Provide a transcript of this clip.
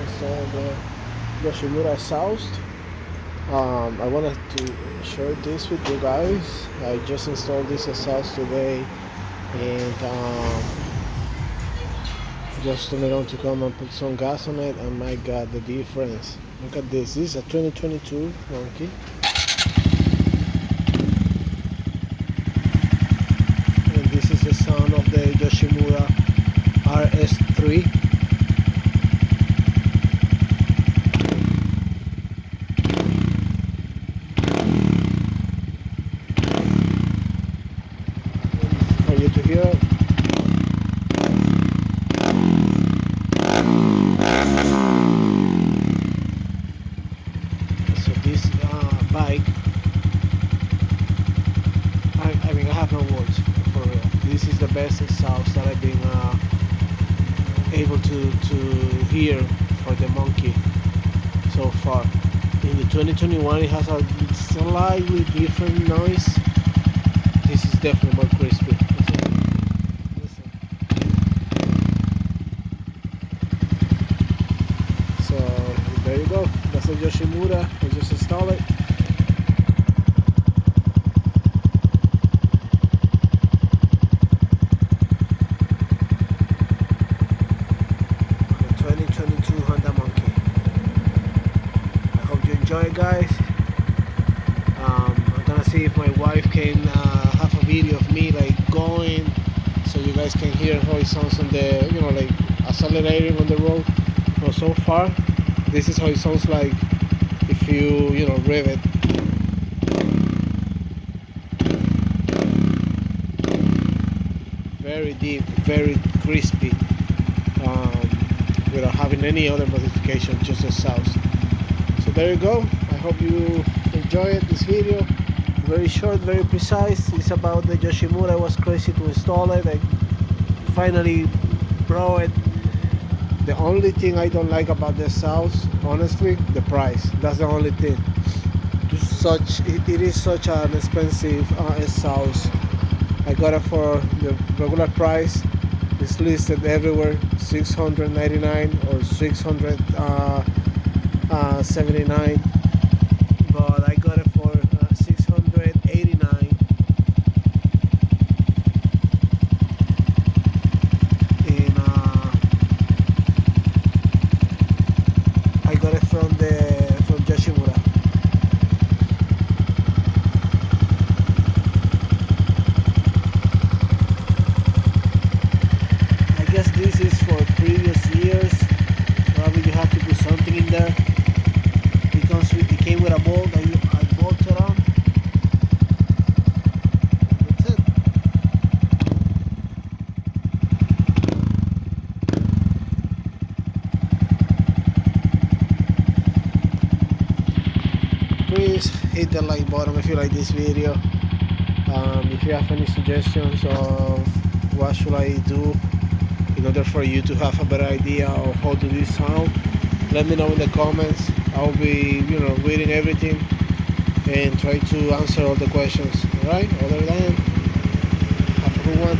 install the yoshimura exhaust. I wanted to share this with you guys. I just installed this exhaust today, and just turned it on to come and put some gas on it, and my god, the difference. Look at this. This is a 2022 Monkey. And this is the sound of the Yoshimura RS3. For you to hear it. So this bike, I mean, I have no words for real. This is the best exhaust that I've been able to hear for the Monkey so far. In the 2021, it has a slightly different noise. This is definitely more crispy. Listen. So there you go. That's a Yoshimura. I just installed it. The 2022 Honda Monkey. I hope you enjoy it, guys. I'm gonna see if my wife can have a video of me like going, so you guys can hear how it sounds on the, like accelerating on the road. Well, so far, this is how it sounds like if you rev it. Very deep, very crispy, without having any other modification, just a exhaust. So there you go. I hope you enjoyed this video. Very short, very precise. It's about the Yoshimura. I was crazy to install it. I finally brought it. The only thing I don't like about this house, honestly, the price. That's the only thing. It is such an expensive house. I got it for the regular price. It's listed everywhere, $699 or $679. But I got it for $689. And I got it from Yoshimura. I guess this is for previous years. Probably you have to put something in there. It came with a bolt. I bolted on. That's it. Please hit the like button if you like this video. If you have any suggestions of what should I do in order for you to have a better idea of how to do this sound, let me know in the comments. I'll be reading everything and try to answer all the questions. Alright, other than, have a good one.